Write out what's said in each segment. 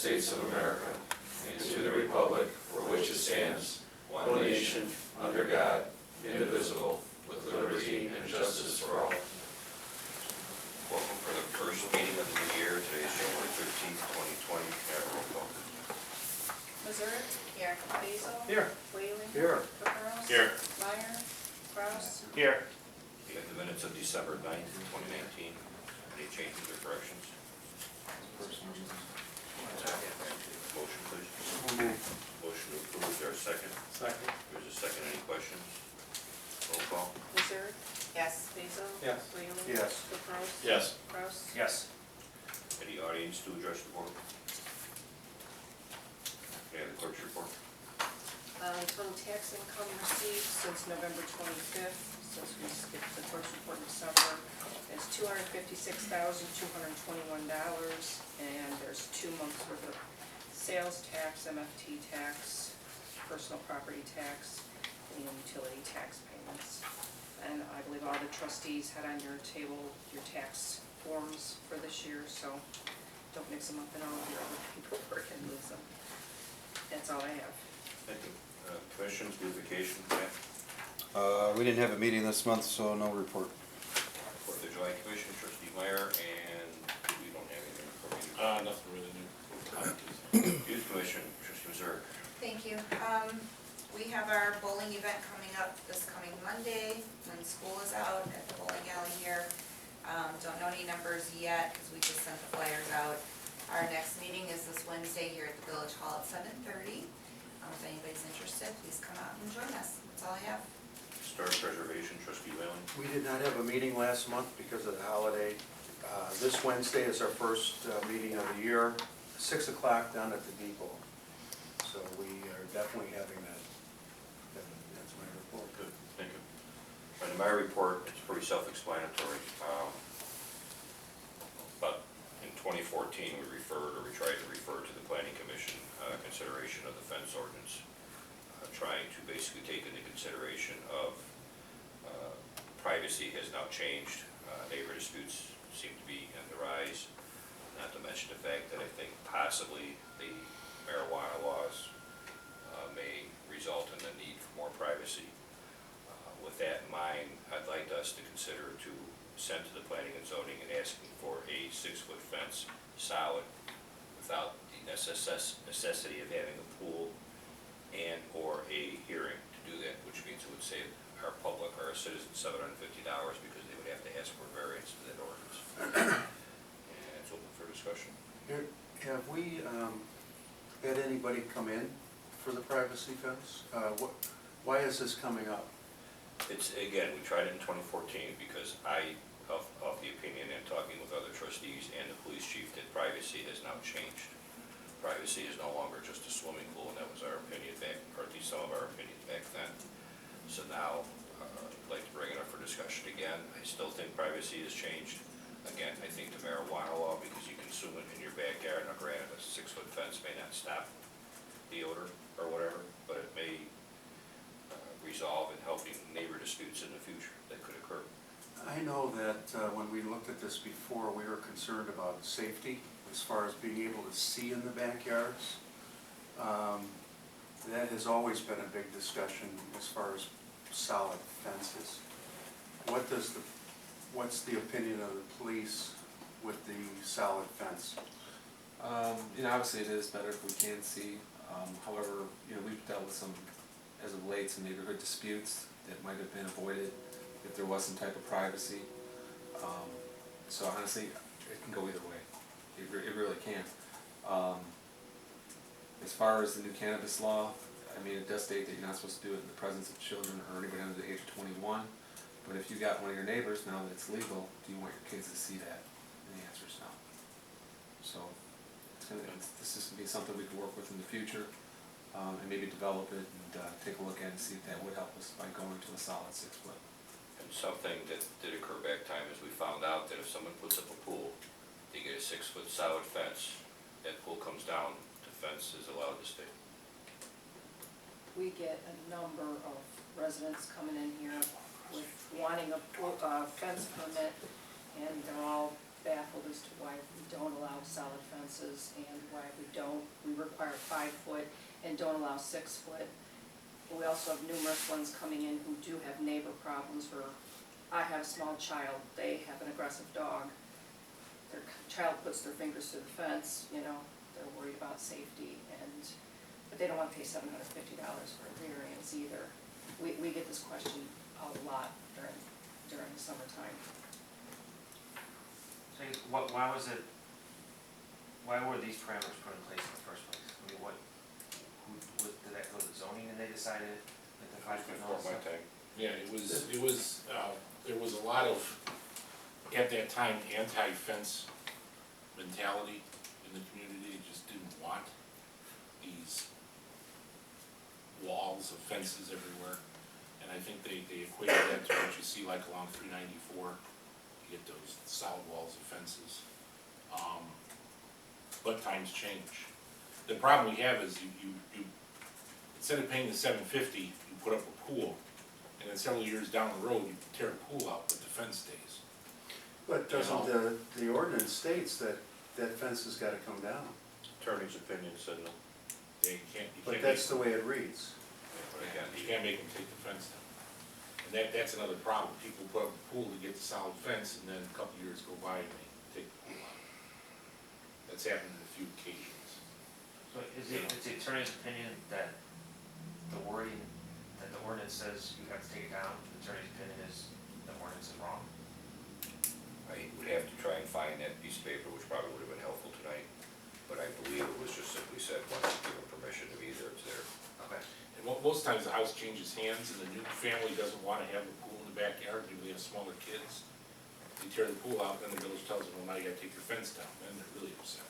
States of America and to the republic for which it stands, one nation, under God, indivisible, with liberty and justice for all. Welcome for the first meeting of the new year. Today is January 13th, 2020. May I have a roll call? Missouri? Here. Basil? Here. Whaling? Here. Caparros? Here. Meyer? Kraus? Here. We have the minutes of December 9th, 2019. Any changes or corrections? Motion, please. Motion to approve. Is there a second? Second. There's a second. Any questions? Roll call. Missouri? Yes. Basil? Yes. Whaling? Yes. Caparros? Yes. Kraus? Yes. Any audience to address the board? May I have the clerk's report? Total tax income received since November 25th, since we skipped the first report in December, is $256,221, and there's 2 months worth of sales tax, MFT tax, personal property tax, and utility tax payments. And I believe all the trustees had on your table your tax forms for this year, so don't mix them up in all of your other paperwork and lose them. That's all I have. Thank you. Commissions, beautification, Matt? We didn't have a meeting this month, so no report. For the July Commission, trustee Meyer, and we don't have anything for you. Nothing really new. Youth Commission, trustee Missouri. Thank you. We have our bowling event coming up this coming Monday when school is out at the bowling alley here. Don't know any numbers yet because we just sent the flyers out. Our next meeting is this Wednesday here at the Village Hall at 7:30. If anybody's interested, please come out and join us. That's all I have. Star Preservation, trustee Whalen. We did not have a meeting last month because of the holiday. This Wednesday is our first meeting of the year, 6 o'clock down at the depot. So we are definitely having that. That's my report. Good, thank you. And in my report, it's pretty self-explanatory. But in 2014, we tried to refer to the Planning Commission consideration of the fence ordinance, trying to basically take into consideration of privacy has now changed. Neighbor disputes seem to be on the rise, not to mention the fact that I think possibly the marijuana laws may result in the need for more privacy. With that in mind, I'd like us to consider to send to the planning and zoning and asking for a 6-foot fence, solid, without the necessity of having a pool and or a hearing to do that, which means it would save our public, our citizens $750 because they would have to ask for variance to that ordinance. And it's open for discussion. Have we had anybody come in for the privacy fence? Why is this coming up? It's, again, we tried it in 2014 because of the opinion and talking with other trustees and the police chief that privacy has now changed. Privacy is no longer just a swimming pool, and that was our opinion back, or at least some of our opinion back then. So now, I'd like to bring it up for discussion again. I still think privacy has changed. Again, I think the marijuana law, because you consume it in your backyard, now granted, a 6-foot fence may not stop the odor or whatever, but it may resolve in helping neighbor disputes in the future that could occur. I know that when we looked at this before, we were concerned about safety as far as being able to see in the backyards. That has always been a big discussion as far as solid fences. What's the opinion of the police with the solid fence? Obviously it is better if we can see. However, we've dealt with some, as of late, some neighborhood disputes that might have been avoided if there was some type of privacy. So honestly, it can go either way. It really can. As far as the new cannabis law, it does state that you're not supposed to do it in the presence of children or anybody under the age of 21. But if you got one of your neighbors, now that it's legal, do you want your kids to see that? And the answer is no. So this is going to be something we can work with in the future, and maybe develop it and take a look at it and see if that would help us by going to a solid 6-foot. And something that did occur back time is we found out that if someone puts up a pool, they get a 6-foot solid fence, that pool comes down, the fence is allowed to stay. We get a number of residents coming in here with wanting a fence permit, and they're all baffled as confused why we don't allow solid fences and why we require 5 foot and don't allow 6 foot. We also have numerous ones coming in who do have neighbor problems where I have a small child, they have an aggressive dog. Their child puts their fingers through the fence, you know, they're worried about safety but they don't want to pay $750 for a variance either. We get this question a lot during the summertime. So why were these parameters put in place in the first place? I mean, did that go to zoning and they decided that the 5 foot and all Before my that stuff? time. Yeah, there was a lot of, at that time, anti-fence mentality in the community. They just didn't want these walls of fences everywhere. And I think they equated that to what you see like along 394. You get those solid walls of fences. But times change. The problem we have is you instead of paying the $750, you put up a pool, and then several years down the road, you tear the pool out, but the fence stays. But doesn't the ordinance states that fence has gotta come down? Attorney's opinion said no. You can't But that's the way it reads. But again, You can't make them take the fence down. And that's another problem. People put up a pool to get the solid fence, and then a couple years go by and they take the pool out. That's happened on a few occasions. So is it the attorney's opinion that the wording, that the ordinance says you have to take it down, the attorney's opinion is the ordinance is wrong? I would have to try and find that piece of paper, which probably would have been helpful tonight, but I believe it was just simply said, once you give them permission to be there, it's there. Okay. And most times the house changes hands, and the new family doesn't want to have a pool in the backyard, maybe they have smaller kids. They tear the pool out, then the village tells them, well, now you gotta take your fence down, then they're really upset,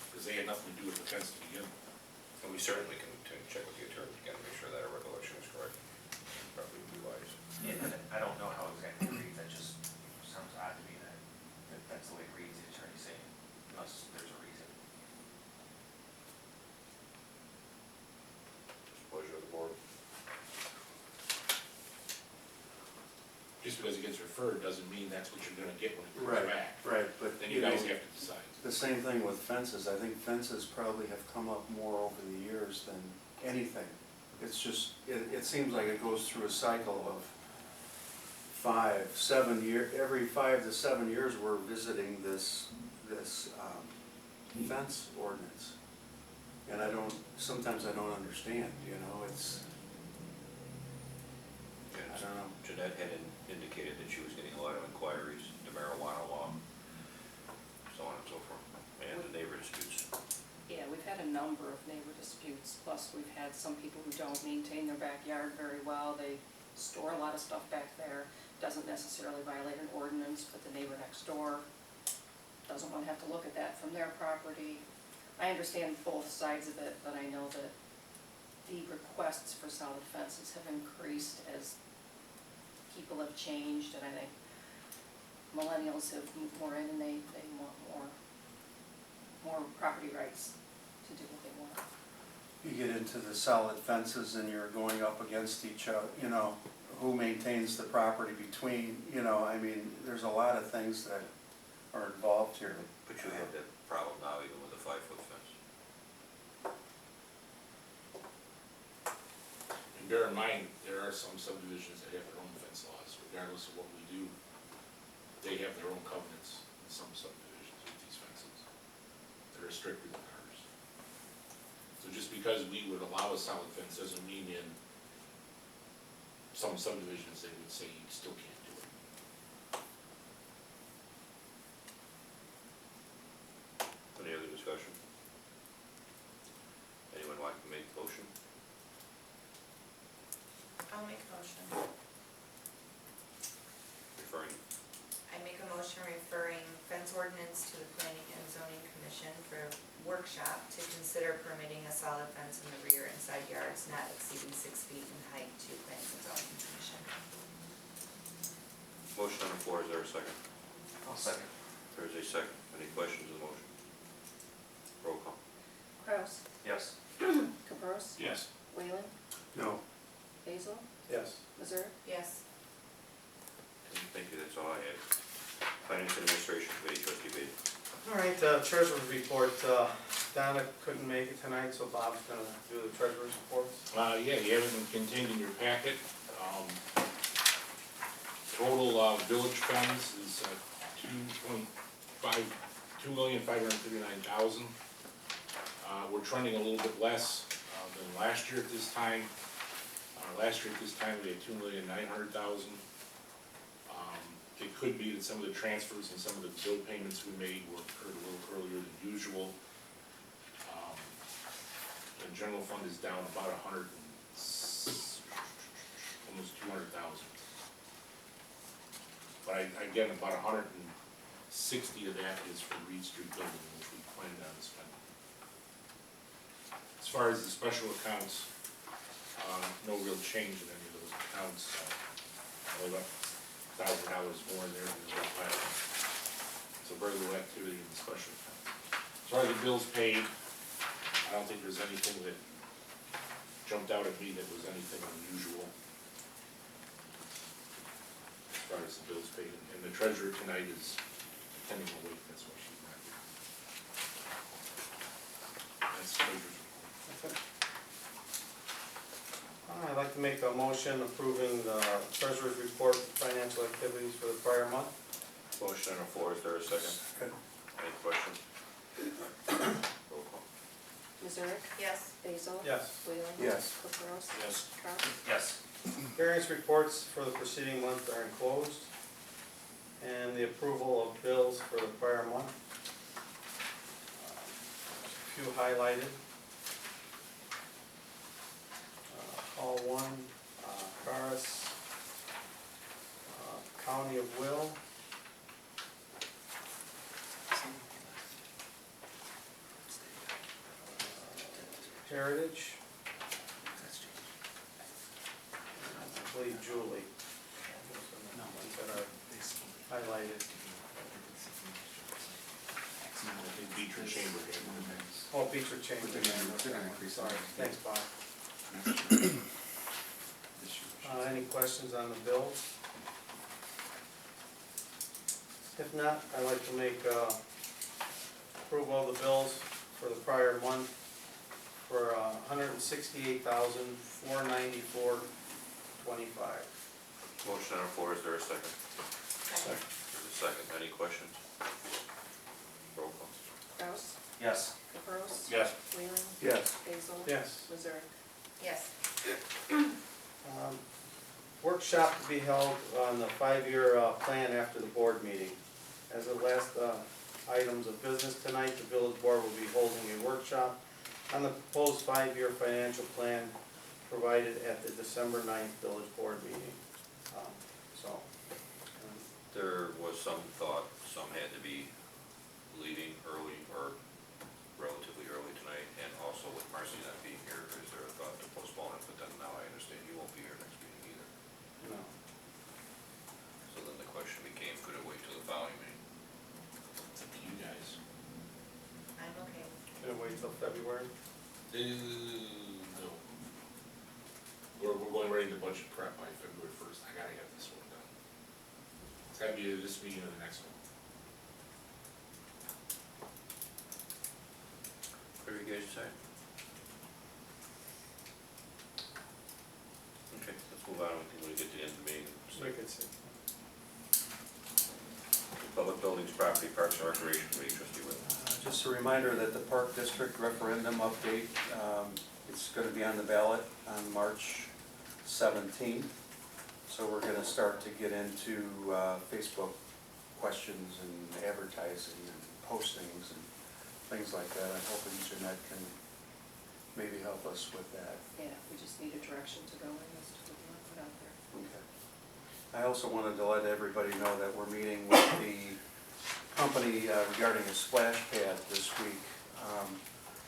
because they had nothing to do with the fence to begin with. And we certainly can check with the attorney again to make sure that our recollection is correct. Probably would be wise. Yeah, I don't know how exactly it reads, that just sounds odd to me that that's the way it reads, the attorney saying, unless there's a reason. Just pleasure of the board. Just because it gets referred doesn't mean that's what you're gonna get when it comes back. Right, but Then you guys have to decide. the same thing with fences. I think fences probably have come up more over the years than anything. It's just, it seems like it goes through a cycle of 5, 7 year, every 5 to 7 years, we're visiting this fence ordinance. And sometimes I don't understand, you know, I don't know. Jeanette had indicated that she was getting a lot of inquiries, the marijuana law, so on and so forth, and the neighbor disputes. Yeah, we've had a number of neighbor disputes, plus we've had some people who don't maintain their backyard very well. They store a lot of stuff back there, doesn't necessarily violate an ordinance, but the neighbor next door doesn't want to have to look at that from their property. I understand both sides of it, but I know that the requests for solid fences have increased as people have changed, and I think millennials have moved more in and they want more property rights to do what they want. You get into the solid fences and you're going up against each other, you know, who maintains the property between, you know, I mean, there's a lot of things that are involved here. But you have that problem now even with a 5-foot fence. And bear in mind, there are some subdivisions that have their own fence laws, regardless of what we do. They have their own covenants in some subdivisions with these fences that are stricter than ours. So just because we would allow a solid fence doesn't mean in some subdivisions they would say you still can't do it. Any other discussion? Anyone like to make a motion? I'll make a motion. Referring, I make a motion referring fence ordinance to the Planning and Zoning Commission for workshop to consider permitting a solid fence in the rear and side yards not exceeding 6 feet in height to Planning and Zoning Commission. motion on the floor, is there a second? I'll second. There is a second. Any questions on the motion? Roll call. Kraus, Yes. Capros, Yes. Whalen, No. Basil, Yes. Missouri. Yes. Thank you, that's all I had. Finance and Administration Committee, trustee Beecher. All right, treasurer's report, Donna couldn't make it tonight, so Bob's gonna do the treasurer's report. Yeah, you have it contained in your packet. Total, village funds is, 2,539,000. We're trending a little bit less, than last year at this time. Last year at this time, we had 2,900,000. It could be that some of the transfers and some of the bill payments we made were occurred a little earlier than usual. The general fund is down about almost 200,000. But again, about 160 of that is for Reed Street building, which we planned on spending. As far as the special accounts, no real change in any of those accounts. About $1,000 more in there than the last one. So very little activity in the special accounts. As far as the bills paid, I don't think there's anything that jumped out at me that was anything unusual. As far as the bills paid, and the treasurer tonight is attending a wake, that's why she's not here. That's the treasurer's report. I'd like to make a motion approving the treasurer's report financial activities for the prior month. Motion on the floor, is there a second? Any questions? Roll call. Missouri? Yes. Basil? Yes. Wheeling? Yes. Caprows? Yes. Kraus? Yes. Variance reports for the preceding month are enclosed. And the approval of bills for the prior month. A few highlighted. Hall 1, Caras, County of Will. Heritage. I believe Julie. Those are the ones that are highlighted. I think Beecher Chamber gave them the next. Oh, Beecher Chamber. They're gonna increase Sorry, it. thanks, Bob. Any questions on the bills? If not, I'd like to make approval of the bills for the prior month for $168,494.25. Motion on the floor, is there a second? Second. There's a second, any questions? Roll call. Kraus? Yes. Caprows? Yes. Wheeling? Yes. Basil? Yes. Missouri? Yes. Workshop to be held on the 5-year plan after the board meeting. As the last items of business tonight, the village board will be holding a workshop on the proposed 5-year financial plan provided at the December 9th village board meeting. There was some thought, some had to be leaving early or relatively early tonight, and also with Marcy not being here, is there a thought to postpone it, but then now I understand you won't be here next meeting either. No. So then the question became, could it wait till the following meeting? It's up to you guys. I'm okay. Gonna wait till February? No. We're going ready to budget prep by February 1st. I gotta get this one done. It's gotta be either this meeting or the next one. What do you guys decide? Okay, let's move on, when we get to the end of the meeting. We could see. Public Buildings, Property, Parks and Recreation Committee, trustee Whit. Just a reminder that the Park District referendum update, it's gonna be on the ballot on March 17th. So we're gonna start to get into Facebook questions and advertising and postings and things like that. I'm hoping Jeanette can maybe help us with that. Yeah, we just need a direction to go in as to what we want to put out there. Okay. I also wanted to let everybody know that we're meeting with the company regarding a splash pad this week.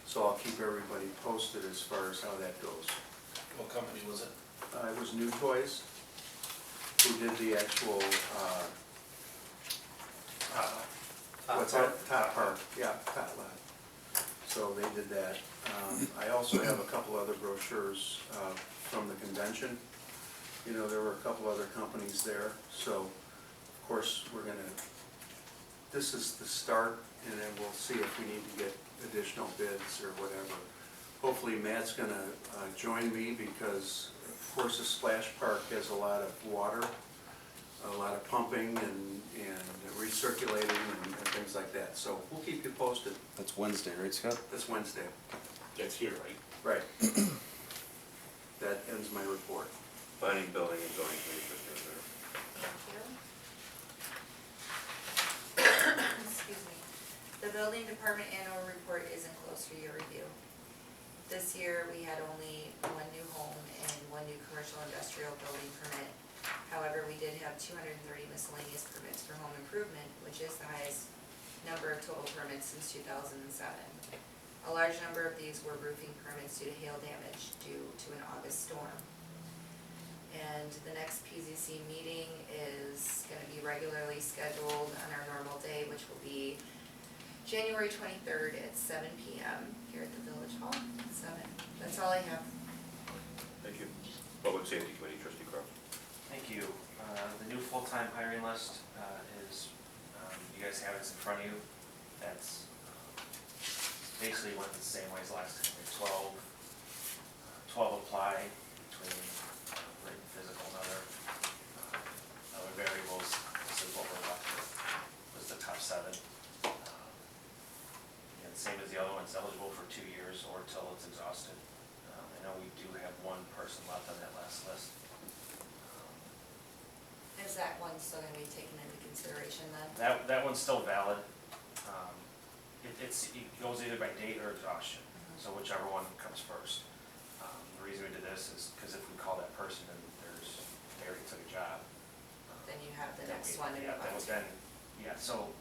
So I'll keep everybody posted as far as how that goes. What company was it? It was New Toys who did the actual, what's that? Top Park, yeah, Top Lot. So they did that. I also have a couple other brochures from the convention. You know, there were a couple other companies there, so of course, we're gonna this is the start, and then we'll see if we need to get additional bids or whatever. Hopefully Matt's gonna join me because, of course, the splash park has a lot of water, a lot of pumping and recirculating and things like that. So we'll keep you posted. That's Wednesday, right, Scott? That's Wednesday. That's here, right? Right. That ends my report. Planning, building, and zoning commissioners are there. Thank you. Excuse me. The building department annual report is enclosed for your review. This year, we had only one new home and one new commercial industrial building permit. However, we did have 230 miscellaneous permits for home improvement, which is the highest number of total permits since 2007. A large number of these were roofing permits due to hail damage due to an August storm. And the next PZC meeting is gonna be regularly scheduled on our normal day, which will be January 23rd at 7 PM here at the Village Hall, 7. That's all I have. Thank you. Public Safety Committee, Trustee Crowe. Thank you. The new full-time hiring list is, you guys have it in front of you. That's basically went the same way as last time. We had 12 apply between written, physical, and other variables. This is what we're left with, was the top 7. And same as the other ones, eligible for 2 years or till it's exhausted. I know we do have one person left on that last list. Is that one still gonna be taken into consideration then? That one's still valid. It goes either by date or exhaustion, so whichever one comes first. The reason we did this is because if we call that person and they already took a job. Then you have the then next we- one to Yeah, move that on was to. then, yeah, so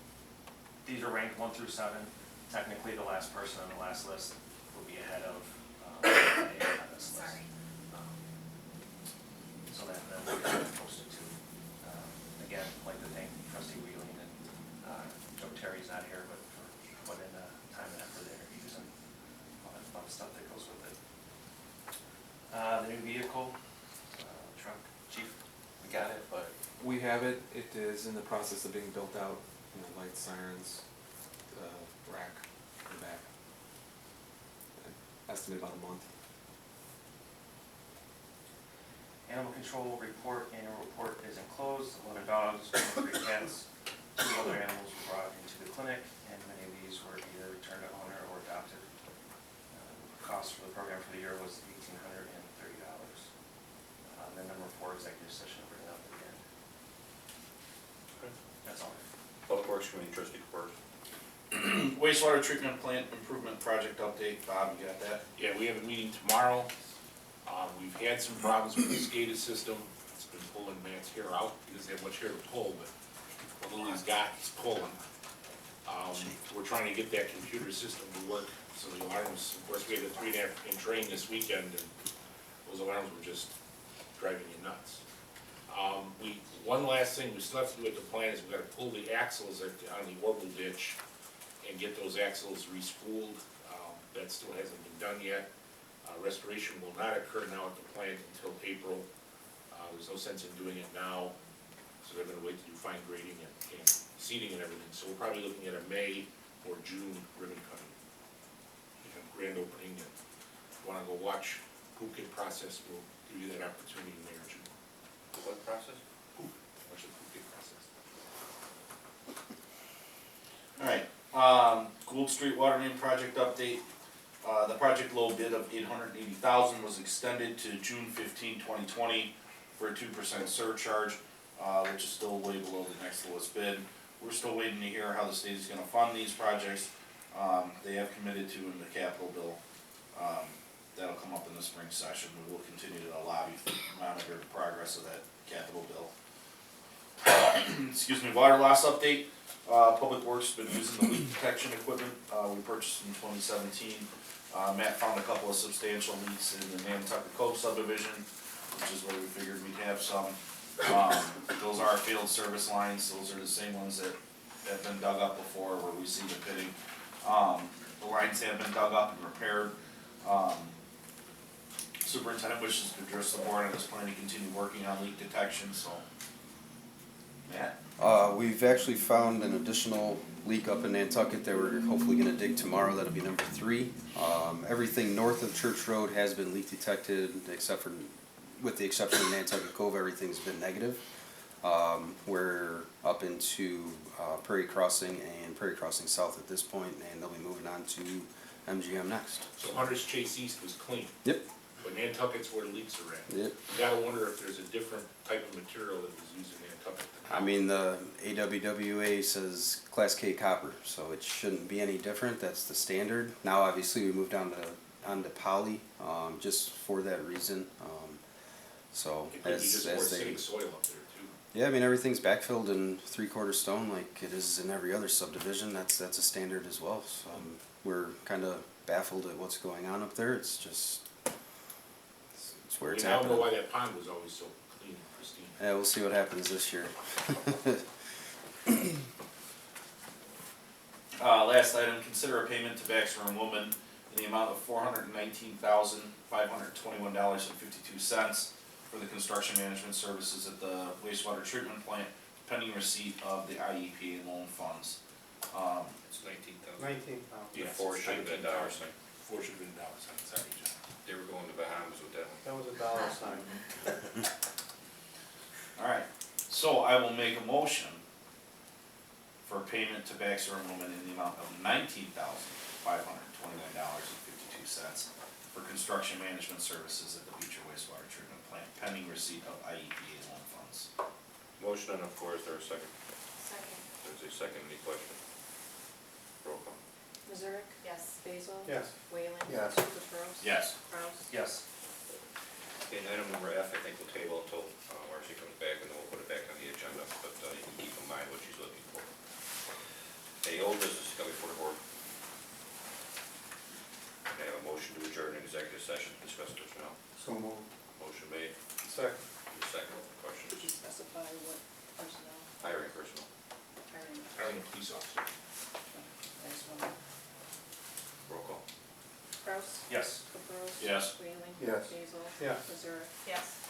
these are ranked 1 through 7. Technically, the last person on the last list will be ahead of on this list. Sorry. So then we'll get it posted too. Again, I'd like to thank Trustee Wheeling and Joe Terry's not here, but for putting the time and effort in interviews and all that fun stuff that goes with it. The new vehicle, truck, chief, we got it, but We have it, it is in the process of being built out, lights, sirens, rack, and back. Estimate about a month. animal control report, annual report is enclosed. 11 dogs, 3 cats, 2 other animals were brought into the clinic, and many of these were either returned to owner or adopted. Cost for the program for the year was $1,830. Then number 4, executive session, we're going to up again. Okay. That's all. Public Works Committee, Trustee Corr. Wastewater treatment plant improvement project update, Bob, you got that? Yeah, we have a meeting tomorrow. We've had some problems with the SCADA system. It's been pulling Matt's hair out. He doesn't have much hair to pull, but what little he's got, he's pulling. We're trying to get that computer system to work, so the alarms, of course, we had a 3.5-inch rain this weekend, and those alarms were just driving you nuts. One last thing we still have to do at the plant is we've got to pull the axles on the orbital ditch and get those axles re-spooled. That still hasn't been done yet. Restoration will not occur now at the plant until April. There's no sense in doing it now, so they're gonna wait to do fine grading and seeding and everything. So we're probably looking at a May or June ribbon cutting. Grand opening, and if you wanna go watch poop kit process, we'll give you that opportunity in May or June. What process? Watch the poop kit process. Alright, Gould Street Water Main Project update. The project low bid of $880,000 was extended to June 15, 2020 for a 2% surcharge, which is still way below the next lowest bid. We're still waiting to hear how the state is gonna fund these projects. They have committed to in the capital bill. That'll come up in the spring session. We will continue to lobby, monitor the progress of that capital bill. Excuse me, water loss update. Public Works has been using the leak detection equipment, we purchased in 2017. Matt found a couple of substantial leaks in the Nantucket Cove subdivision, which is where we figured we'd have some. Those are our field service lines, those are the same ones that have been dug up before where we see the pitting. The lines have been dug up and repaired. Superintendent wishes to address the board on his plan to continue working on leak detection, so. Matt? We've actually found an additional leak up in Nantucket that we're hopefully gonna dig tomorrow, that'll be number 3. Everything north of Church Road has been leak detected, with the exception of Nantucket Cove, everything's been negative. We're up into Prairie Crossing and Prairie Crossing South at this point, and they'll be moving on to MGM next. So Hunter's Chase East was clean, Yep, but Nantucket's where the leaks are at. yep. You gotta wonder if there's a different type of material that was used in Nantucket. I mean, the AWWA says Class K copper, so it shouldn't be any different, that's the standard. Now, obviously, we moved onto poly, just for that reason, so It could be as just more they. acidic soil up there too. Yeah, I mean, everything's backfilled in 3/4 stone like it is in every other subdivision, that's a standard as well, so we're kinda baffled at what's going on up there, it's just, it's where it's I don't know happening. why that pond was always so clean and pristine. Yeah, we'll see what happens this year. Last item, consider a payment to Baxter and Woman in the amount of $419,521.52 for the construction management services at the wastewater treatment plant, pending receipt of the IEPA loan funds. It's 19,000. 19,000. Yes, Before it should have been dollar sign. Before it should have been dollar sign, sorry, John. They were going to Bahamas with that one. That was a dollar sign. Alright, so I will make a motion for payment to Baxter and Woman in the amount of $19,529.52 for construction management services at the Beecher wastewater treatment plant, pending receipt of IEPA loan funds. Motion on the floor, is there a second? Second. There's a second, any question? Roll call. Missouri? Yes. Basil? Yes. Whaling? Yes. Caprows? Yes. Kraus? Yes. Okay, and item number F, I think we'll table until Marcy comes back, and then we'll put it back on the agenda, but you can keep in mind what she's looking for. Okay, old business coming before the board. Can I have a motion to adjourn an executive session to discuss personnel? So moved. Motion made, Second. second, Did questions? you specify what personnel Hiring personnel. hiring? Hiring a police officer. I just want Roll call. Kraus? Yes. Caprows? Yes. Whaling? Yes. Basil? Yeah. Missouri? Yes.